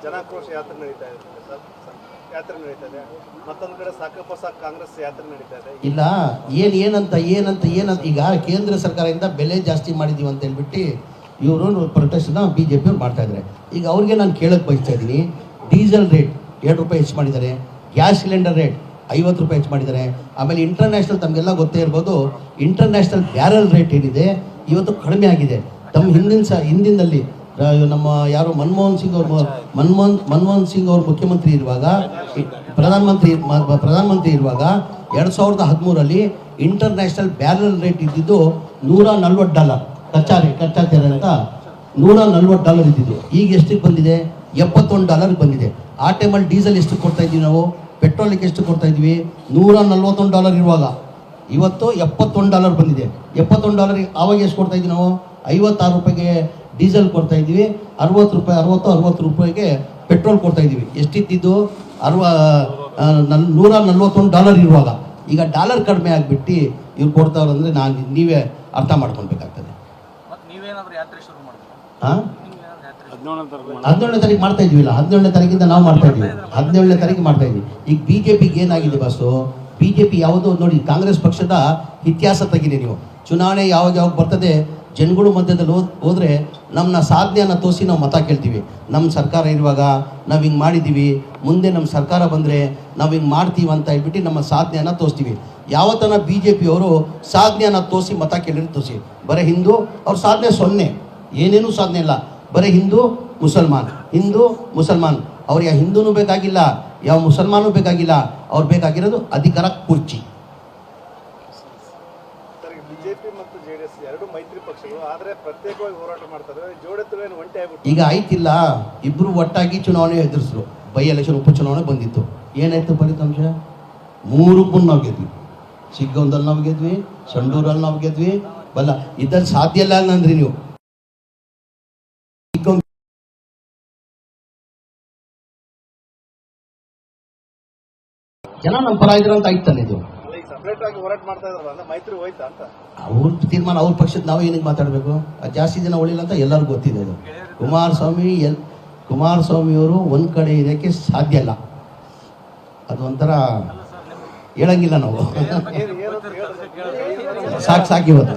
ಜನಾಕ್ರೋಶ ಯಾತ್ರೆ ನಡೀತಾ ಇದೆ ಸರ್, ಯಾತ್ರೆ ನಡೀತಾ ಇದೆ. ಮತ್ತೊಂದು ಕಡೆ ಸಾಕಪ್ಪ ಸಾಕು ಕಾಂಗ್ರೆಸ್ ಯಾತ್ರೆ ನಡೀತಾ ಇದೆ. ಇಲ್ಲ ಏನಂತ ಈಗ ಕೇಂದ್ರ ಸರ್ಕಾರದಿಂದ ಬೆಲೆ ಜಾಸ್ತಿ ಮಾಡಿದೀವಿ ಅಂತ ಹೇಳ್ಬಿಟ್ಟು ಇವರು ಪ್ರೊಟೆಸ್ಟ್ನ BJP ಅವ್ರು ಮಾಡ್ತಾ ಇದ್ದಾರೆ. ಈಗ ಅವ್ರಿಗೆ ನಾನು ಕೇಳಕ್ಕೆ ಬಯಸ್ತಾ ಇದ್ದೀನಿ, ಡೀಸೆಲ್ ರೇಟ್ 2 ರೂಪಾಯಿ ಹೆಚ್ಚು ಮಾಡಿದ್ದಾರೆ, ಗ್ಯಾಸ್ ಸಿಲಿಂಡರ್ ರೇಟ್ 50 ರೂಪಾಯಿ ಹೆಚ್ಚು ಮಾಡಿದ್ದಾರೆ. ಆಮೇಲೆ ಇಂಟರ್ನ್ಯಾಷನಲ್ ತಮಗೆಲ್ಲ ಗೊತ್ತೇ ಇರ್ಬೋದು, ಇಂಟರ್ನ್ಯಾಷನಲ್ ಬ್ಯಾರಲ್ ರೇಟ್ ಏನಿದೆ ಇವತ್ತು ಕಡಿಮೆ ಆಗಿದೆ. ತಮ್ಮ ಹಿಂದಿನಲ್ಲಿ ನಮ್ಮ ಯಾರು ಮನಮೋಹನ್ ಸಿಂಗ್ ಅವರು ಮುಖ್ಯಮಂತ್ರಿ ಇರುವಾಗ, ಪ್ರಧಾನಮಂತ್ರಿ ಇರುವಾಗ 2013 ಇಂಟರ್ನ್ಯಾಷನಲ್ ಬ್ಯಾರಲ್ ರೇಟ್ ಇದ್ದಿದ್ದು $140 ಕಚ್ಚಾ ತೆರೆ ಅಂತ $140 ಇದ್ದಿದ್ದು. ಈಗ ಎಷ್ಟಕ್ಕೆ ಬಂದಿದೆ? $71 ಬಂದಿದೆ. ಆ ಟೈಮಲ್ಲಿ ಡೀಸೆಲ್ ಎಷ್ಟು ಕೊಡ್ತಾ ಇದ್ವಿ ನಾವು, ಪೆಟ್ರೋಲಿಗೆ ಎಷ್ಟು ಕೊಡ್ತಾ ಇದ್ವಿ? $141 ಇರುವಾಗ ಇವತ್ತು $71 ಬಂದಿದೆ. $71 ಆವಾಗ ಎಷ್ಟು ಕೊಡ್ತಾ ಇದ್ವಿ ನಾವು? 56 ರೂಪಾಯಿಗೆ ಡೀಸೆಲ್ ಕೊಡ್ತಾ ಇದ್ವಿ, 60 ರೂಪಾಯಿಗೆ ಪೆಟ್ರೋಲ್ ಕೊಡ್ತಾ ಇದ್ವಿ. ಎಷ್ಟಿದ್ದು? $141 ಇರುವಾಗ. ಈಗ ಡಾಲರ್ ಕಡಿಮೆ ಆಗಿಬಿಟ್ಟು ಇವ್ರು ಕೊಡ್ತಾವ್ರು ಅಂದರೆ ನೀವೇ ಅರ್ಥ ಮಾಡ್ಕೊಳ್ಬೇಕಾಗ್ತದೆ. ಹಾಂ, 17ನೇ ತಾರೀಕು ಮಾಡ್ತಾ ಇದ್ವಿಲ್ಲ, 17ನೇ ತಾರೀಕಿಂದ ನಾವು ಮಾಡ್ತಾ ಇದ್ವಿ, 17ನೇ ತಾರೀಕು ಮಾಡ್ತಾ ಇದ್ವಿ. ಈಗ BJPಗೆ ಏನಾಗಿದೆ ಬಸ್ಸು? BJP ಯಾವುದು ನೋಡಿ, ಕಾಂಗ್ರೆಸ್ ಪಕ್ಷದ ಇತಿಹಾಸ ತೆಗೀರಿ ನೀವು. ಚುನಾವಣೆ ಯಾವಾಗ ಬರ್ತದೆ, ಜನಗಳು ಮಧ್ಯದಲ್ಲಿ ಹೋದರೆ ನಮ್ಮನ್ನ ಸಾಧನೆಯನ್ನು ತೋರಿಸಿ ನಾವು ಮತ ಕೇಳ್ತೀವಿ. ನಮ್ಮ ಸರ್ಕಾರ ಇರುವಾಗ ನಾವು ಹಿಂಗೆ ಮಾಡಿದ್ದೀವಿ, ಮುಂದೆ ನಮ್ಮ ಸರ್ಕಾರ ಬಂದರೆ ನಾವು ಹಿಂಗೆ ಮಾಡ್ತೀವಿ ಅಂತ ಹೇಳ್ಬಿಟ್ಟು ನಮ್ಮ ಸಾಧನೆಯನ್ನು ತೋರಿಸ್ತೀವಿ. ಯಾವತ್ತನ BJP ಅವರು ಸಾಧನೆಯನ್ನು ತೋರಿಸಿ ಮತ ಕೇಳಿದ್ರೆ ತೋರಿಸಿ. ಬರೀ ಹಿಂದೂ ಅವ್ರ ಸಾಧನೆ 0, ಏನೇನೂ ಸಾಧನೆ ಇಲ್ಲ. ಬರೀ ಹಿಂದೂ ಮುಸಲ್ಮಾನ್. ಅವ್ರು ಯಾವ ಹಿಂದೂನೂ ಬೇಕಾಗಿಲ್ಲ, ಯಾವ ಮುಸಲ್ಮಾನೂ ಬೇಕಾಗಿಲ್ಲ. ಅವ್ರು ಬೇಕಾಗಿರೋದು ಅಧಿಕಾರ, ಕುರ್ಚಿ. BJP ಮತ್ತು JDS ಎರಡು ಮೈತ್ರಿ ಪಕ್ಷಗಳು, ಆದರೆ ಪ್ರತ್ಯೇಕವಾಗಿ ಹೋರಾಟ ಮಾಡ್ತಾರೆ. ಜೋಡೆತ್ತುಗಳು ಒಂಟೆ ಆಗ್ಬಿಟ್ಟು ಈಗ ಆಯ್ತಿಲ್ಲ, ಇಬ್ಬರು ಒಟ್ಟಾಗಿ ಚುನಾವಣೆ ಎದುರಿಸಿದ್ರು. ಬೈ ಎಲೆಕ್ಷನ್ ಉಪಚುನಾವಣೆ ಬಂದಿತ್ತು. ಏನಾಯ್ತು ಫಲಿತಾಂಶ? 3 ನಾವು ಗೆದ್ವಿ. ಸಿಗ್ಗಾಂವದಲ್ಲಿ ನಾವು ಗೆದ್ವಿ, ಸಂಡೂರಲ್ಲಿ ನಾವು ಗೆದ್ವಿ. ಬಲ್ಲ ಇದ್ರಲ್ಲಿ ಸಾಧ್ಯ ಇಲ್ಲ ಅಂದ್ರಿ ನೀವು. ಜನ ನಮ್ಮ ಪರ ಇದ್ರು ಅಂತ ಆಯ್ತಲ್ಲ ಇದು. ಸಪರೇಟ್ ಆಗಿ ಹೋರಾಟ ಮಾಡ್ತಾ ಇದ್ರಲ್ಲ, ಮೈತ್ರಿ ಹೋಯ್ತಾ ಅಂತ ಅವ್ರ ತೀರ್ಮಾನ, ಅವ್ರ ಪಕ್ಷದ ನಾವು ಏನಕ್ಕೆ ಮಾತಾಡಬೇಕು? ಜಾಸ್ತಿ ದಿನ ಉಳಿಲ್ಲ ಅಂತ ಎಲ್ಲರಿಗೂ ಗೊತ್ತಿದೆ. ಅದು ಕುಮಾರಸ್ವಾಮಿಯವರು ಒಂದು ಕಡೆ ಇದಕ್ಕೆ ಸಾಧ್ಯ ಇಲ್ಲ. ಅದು ಒಂಥರ ಹೇಳಂಗಿಲ್ಲ ನಾವು. ಸಾಕು ಇವತ್ತು